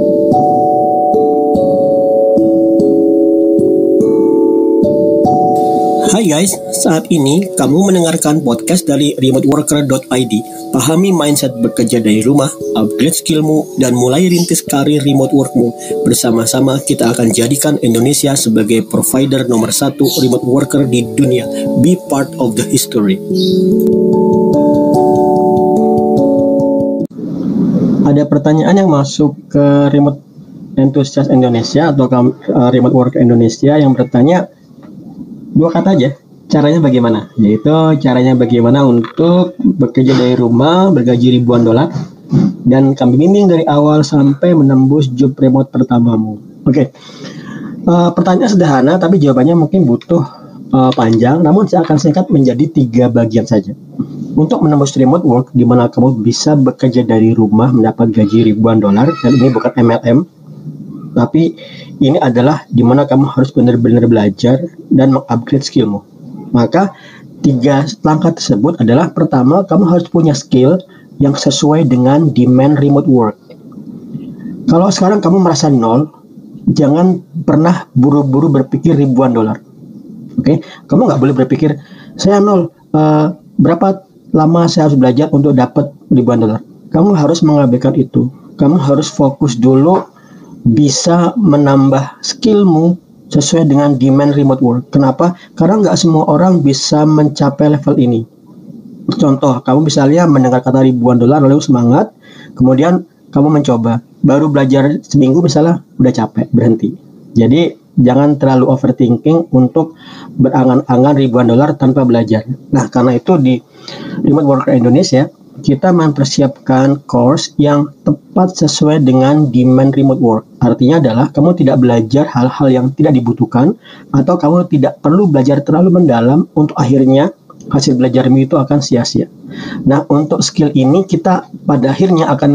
Hai guys, saat ini kamu mendengarkan podcast dari remoteworker.id. Pahami mindset bekerja dari rumah, upgrade skillmu, dan mulai rintis karir remote workmu. Bersama-sama kita akan jadikan Indonesia sebagai provider nomor 1 remote worker di dunia. Be part of the history. Ada pertanyaan yang masuk ke Remote Enthusiast Indonesia atau Remote Worker Indonesia yang bertanya, dua kata aja, caranya bagaimana? Yaitu caranya bagaimana untuk bekerja dari rumah, bergaji ribuan dolar, dan kami bimbing dari awal sampai menembus job remote pertamamu. Oke. Pertanyaan sederhana, tapi jawabannya mungkin butuh panjang, namun saya akan singkat menjadi 3 bagian saja. Untuk menembus remote work, di mana kamu bisa bekerja dari rumah mendapat gaji ribuan dolar, dan ini bukan MLM, tapi ini adalah di mana kamu harus benar-benar belajar dan mengupgrade skillmu. Maka 3 langkah tersebut adalah, pertama, kamu harus punya skill yang sesuai dengan demand remote work. Kalau sekarang kamu merasa nol, jangan pernah buru-buru berpikir ribuan dolar. Oke, kamu nggak boleh berpikir saya nol, berapa lama saya harus belajar untuk dapat ribuan dolar. Kamu harus mengabaikan itu. Kamu harus fokus dulu bisa menambah skillmu sesuai dengan demand remote work. Kenapa? Karena nggak semua orang bisa mencapai level ini. Contoh, kamu misalnya mendengar kata ribuan dolar lalu semangat, kemudian kamu mencoba, baru belajar seminggu misalnya udah capek, berhenti. Jadi jangan terlalu overthinking untuk berangan-angan ribuan dolar tanpa belajar. Nah, karena itu di Remote Worker Indonesia kita mempersiapkan course yang tepat sesuai dengan demand remote work. Artinya adalah kamu tidak belajar hal-hal yang tidak dibutuhkan, atau kamu tidak perlu belajar terlalu mendalam untuk akhirnya hasil belajarmu itu akan sia-sia. Nah, untuk skill ini kita pada akhirnya akan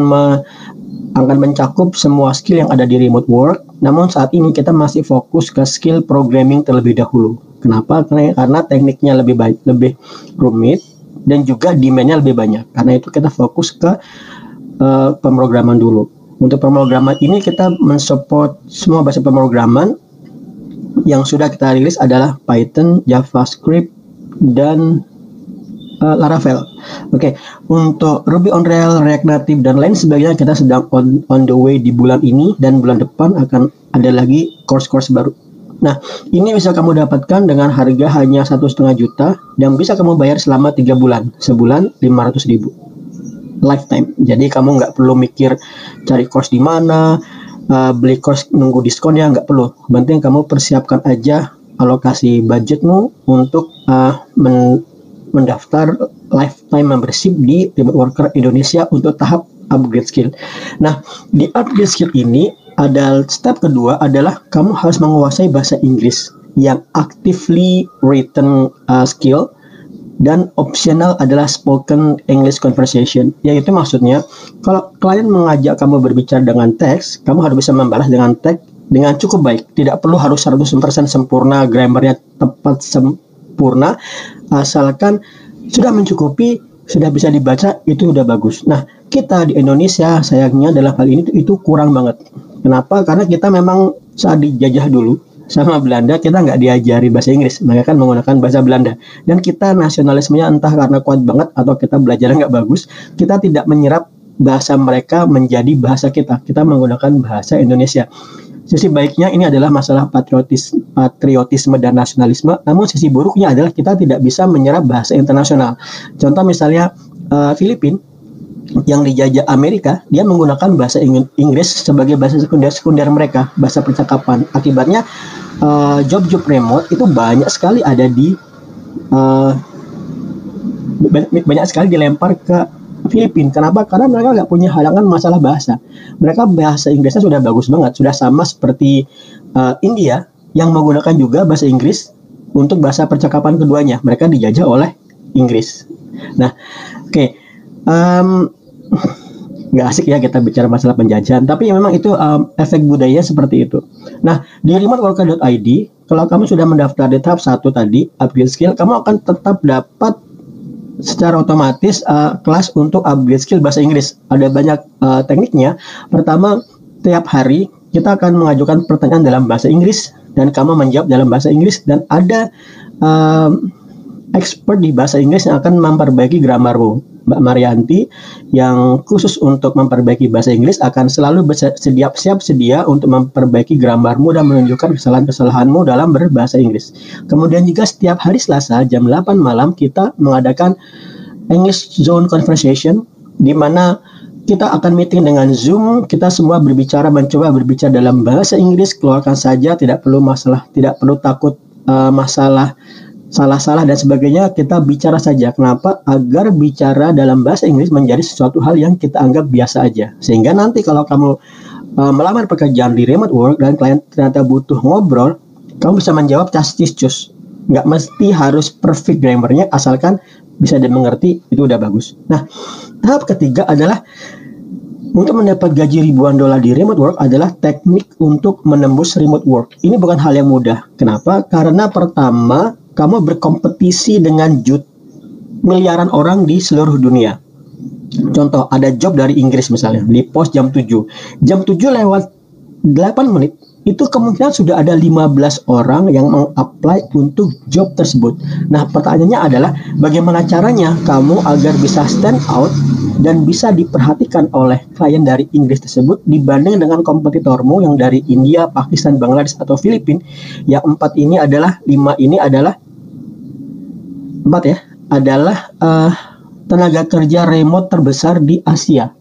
mencakup semua skill yang ada di remote work. Namun saat ini kita masih fokus ke skill programming terlebih dahulu. Kenapa? Karena tekniknya lebih rumit dan juga demand-nya lebih banyak. Karena itu kita fokus ke pemrograman dulu. Untuk pemrograman ini kita mensupport semua bahasa pemrograman yang sudah kita rilis adalah Python, JavaScript, dan Laravel. Oke. Untuk Ruby on Rails, React Native, dan lain sebagainya kita sedang on the way di bulan ini, dan bulan depan akan ada lagi course-course baru. Nah, ini bisa kamu dapatkan dengan harga hanya 1,5 juta dan bisa kamu bayar selama 3 bulan. Sebulan 500.000. Lifetime. Jadi kamu nggak perlu mikir cari course di mana, beli course nunggu diskonnya, nggak perlu. Penting kamu persiapkan aja alokasi budgetmu untuk mendaftar lifetime membership di Remote Worker Indonesia untuk tahap upgrade skill. Nah, di upgrade skill ini ada step kedua adalah kamu harus menguasai bahasa Inggris yang actively written skill, dan optional adalah spoken English conversation. Yaitu maksudnya kalau klien mengajak kamu berbicara dengan teks, kamu harus bisa membalas dengan teks dengan cukup baik. Tidak perlu harus 100% sempurna, grammarnya tepat sempurna, asalkan sudah mencukupi, sudah bisa dibaca, itu udah bagus. Nah, kita di Indonesia sayangnya dalam hal ini itu kurang banget. Kenapa? Karena kita memang saat dijajah dulu sama Belanda, kita nggak diajari bahasa Inggris, mereka kan menggunakan bahasa Belanda. Dan kita nasionalismenya entah karena kuat banget atau kita belajarnya nggak bagus, kita tidak menyerap bahasa mereka menjadi bahasa kita. Kita menggunakan bahasa Indonesia. Sisi baiknya ini adalah masalah patriotisme dan nasionalisme, namun sisi buruknya adalah kita tidak bisa menyerap bahasa internasional. Contoh misalnya Filipina yang dijajah Amerika, dia menggunakan bahasa Inggris sebagai bahasa sekunder mereka, bahasa percakapan. Akibatnya job-job remote itu banyak sekali ada di banyak sekali dilempar ke Filipina. Kenapa? Karena mereka nggak punya halangan masalah bahasa. Mereka bahasa Inggrisnya sudah bagus banget, sudah sama seperti India yang menggunakan juga bahasa Inggris untuk bahasa percakapan keduanya. Mereka dijajah oleh Inggris. Nah, oke. Nggak asik ya kita bicara masalah penjajahan, tapi memang itu efek budaya seperti itu. Nah, di remoteworker.id, kalau kamu sudah mendaftar di tahap 1 tadi, upgrade skill, kamu akan tetap dapat secara otomatis kelas untuk upgrade skill bahasa Inggris. Ada banyak tekniknya. Pertama, setiap hari kita akan mengajukan pertanyaan dalam bahasa Inggris dan kamu menjawab dalam bahasa Inggris, dan ada expert di bahasa Inggris yang akan memperbaiki gramarmu. Mbak Marianti yang khusus untuk memperbaiki bahasa Inggris akan selalu siap sedia untuk memperbaiki gramarmu dan menunjukkan kesalahan-kesalahanmu dalam berbahasa Inggris. Kemudian juga setiap hari Selasa jam 8 malam kita mengadakan English Zone Conversation, di mana kita akan meeting dengan Zoom. Kita semua mencoba berbicara dalam bahasa Inggris. Keluarkan saja, tidak perlu takut masalah salah-salah dan sebagainya. Kita bicara saja. Kenapa? Agar bicara dalam bahasa Inggris menjadi sesuatu hal yang kita anggap biasa aja. Sehingga nanti kalau kamu melamar pekerjaan di remote work dan klien ternyata butuh ngobrol, kamu bisa menjawab cus. Nggak mesti harus perfect grammarnya, asalkan bisa dimengerti, itu udah bagus. Nah, tahap ketiga adalah untuk mendapat gaji ribuan dolar di remote work adalah teknik untuk menembus remote work. Ini bukan hal yang mudah. Kenapa? Karena pertama, kamu berkompetisi dengan miliaran orang di seluruh dunia. Contoh, ada job dari Inggris misalnya, di post jam 7. Jam 7 lewat 8 menit, itu kemungkinan sudah ada 15 orang yang meng-apply untuk job tersebut. Nah, pertanyaannya adalah bagaimana caranya kamu agar bisa stand out dan bisa diperhatikan oleh klien dari Inggris tersebut dibanding dengan kompetitormu yang dari India, Pakistan, Bangladesh, atau Filipina. Yang 5 ini adalah tenaga kerja remote terbesar di Asia.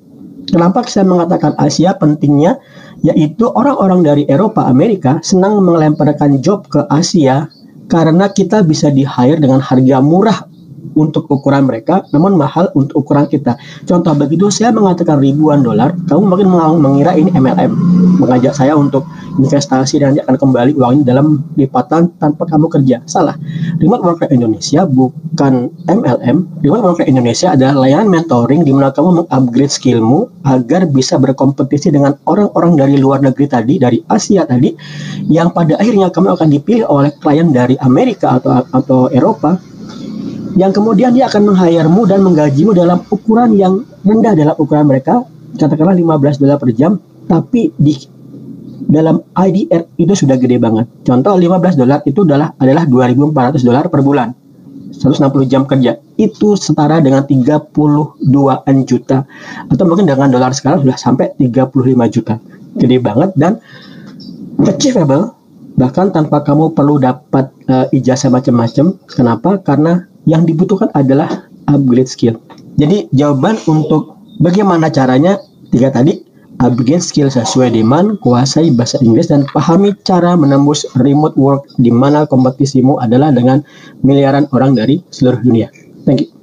Kenapa saya mengatakan Asia pentingnya? Yaitu orang-orang dari Eropa, Amerika senang melemparkan job ke Asia karena kita bisa di-hire dengan harga murah untuk ukuran mereka, namun mahal untuk ukuran kita. Contoh, begitu saya mengatakan ribuan dolar, kamu mungkin mengira ini MLM, mengajak saya untuk investasi dan nanti akan kembali uangnya dalam lipatan tanpa kamu kerja. Salah. Remote Worker Indonesia bukan MLM. Remote Worker Indonesia adalah layanan mentoring di mana kamu mengupgrade skillmu agar bisa berkompetisi dengan orang-orang dari luar negeri tadi, dari Asia tadi, yang pada akhirnya kamu akan dipilih oleh klien dari Amerika atau Eropa, yang kemudian dia akan meng-hire-mu dan menggajimu dalam ukuran yang rendah dalam ukuran mereka, katakanlah 15 dolar per jam, tapi di dalam IDR itu sudah gede banget. Contoh, 15 dolar itu adalah 2.400 dolar per bulan, 160 jam kerja, itu setara dengan 32-an juta, atau mungkin dengan dolar sekarang sudah sampai 35 juta. Gede banget dan achievable, bahkan tanpa kamu perlu dapat ijazah macam-macam. Kenapa? Karena yang dibutuhkan adalah upgrade skill. Jadi jawaban untuk bagaimana caranya 3 tadi: upgrade skill sesuai demand, kuasai bahasa Inggris, dan pahami cara menembus remote work di mana kompetisimu adalah dengan miliaran orang dari seluruh dunia. Thank you.